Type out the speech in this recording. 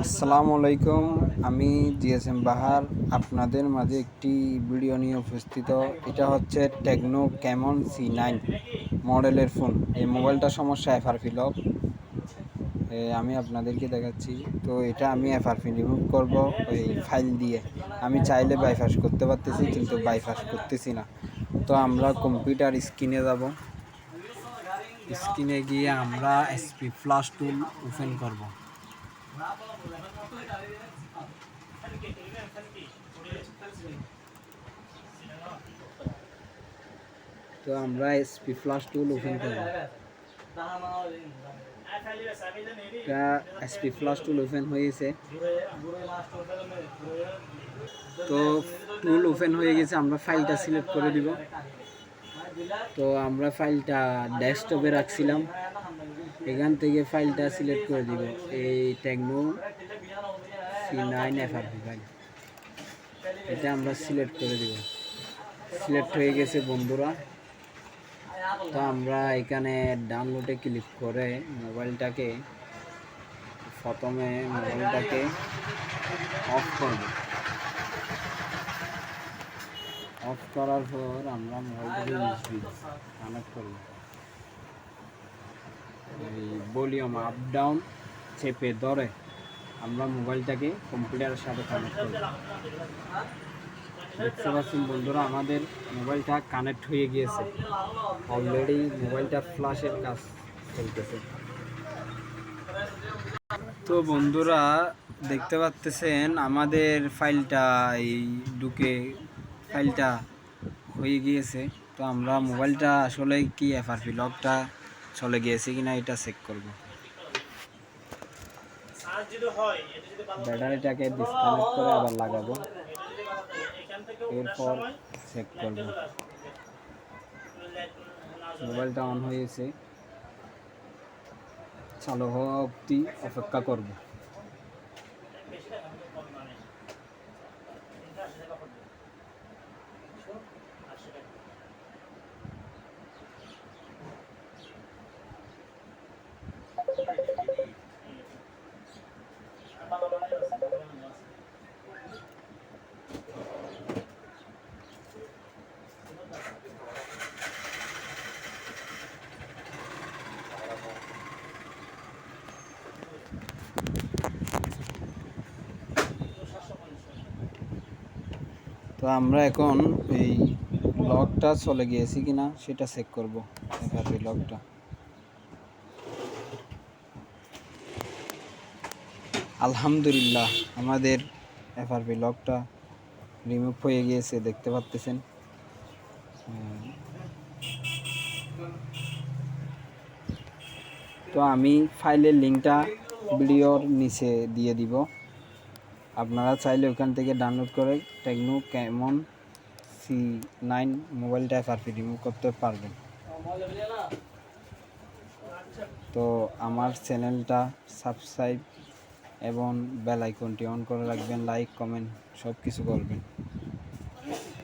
আসসালামু আলাইকুম। আমি জিএসএম বাহার আপনাদের মাঝে একটি ভিডিও নিয়ে উপস্থিত। এটা হচ্ছে টেকনো ক্যামন C9 মডেলের ফোন। এই মোবাইলটার সমস্যা এফআরপি লক। আমি আপনাদেরকে দেখাচ্ছি। তো এটা আমি এফআরপি রিমুভ করব ওই ফাইল দিয়ে। আমি চাইলে বাইপাস করতে পারতেছি, কিন্তু বাইপাস করতেছি না। তো আমরা কম্পিউটার স্ক্রিনে যাব। স্ক্রিনে গিয়ে আমরা এসপি ফ্ল্যাশ টুল ওপেন করব। তো আমরা এসপি ফ্ল্যাশ টুল ওপেন করব। এসপি ফ্ল্যাশ টুল ওপেন হয়েছে। তো টুল ওপেন হয়ে গেছে, আমরা ফাইলটা সিলেক্ট করে দিব। তো আমরা ফাইলটা ডেস্কটপে রাখছিলাম, এখান থেকে ফাইলটা সিলেক্ট করে দিব। এই টেকনো C9 এফআরপি ফাইল, এটা আমরা সিলেক্ট করে দিব। সিলেক্ট হয়ে গেছে বন্ধুরা। তো আমরা এখানে ডাউনলোডে ক্লিক করে প্রথমে মোবাইলটাকে অফ করব। অফ করার পর আমরা মোবাইলটাকে ইউএসবি কানেক্ট করব। এই ভলিউম আপ ডাউন চেপে ধরে আমরা মোবাইলটাকে কম্পিউটারের সাথে কানেক্ট করব। দেখতে পাচ্ছেন বন্ধুরা, আমাদের মোবাইলটা কানেক্ট হয়ে গিয়েছে। অলরেডি মোবাইলটা ফ্ল্যাশের কাজ চলতেছে। তো বন্ধুরা দেখতে পাচ্ছেন আমাদের ফাইলটা ফাইলটা হয়ে গিয়েছে। তো আমরা মোবাইলটা আসলে কি এফআরপি লকটা চলে গিয়েছে কিনা এটা চেক করব। ব্যাটারিটাকে ডিসকানেক্ট করে আবার লাগাবো, এরপর চেক করব। মোবাইলটা অন হয়েছে, চালু হওয়া অবধি অপেক্ষা করব। তো আমরা এখন এই লকটা চলে গিয়েছি কিনা সেটা চেক করব। এফআরপি লকটা আলহামদুলিল্লাহ আমাদের এফআরপি লকটা রিমুভ হয়ে গিয়েছে, দেখতে পাচ্ছেন। তো আমি ফাইলের লিঙ্কটা ভিডিওর নিচে দিয়ে দিব, আপনারা চাইলে ওখান থেকে ডাউনলোড করে টেকনো ক্যামন C9 মোবাইলটা এফআরপি রিমুভ করতে পারবেন। তো আমার চ্যানেলটা সাবস্ক্রাইব এবং বেল আইকনটি অন করে রাখবেন, লাইক কমেন্ট সব কিছু করবেন।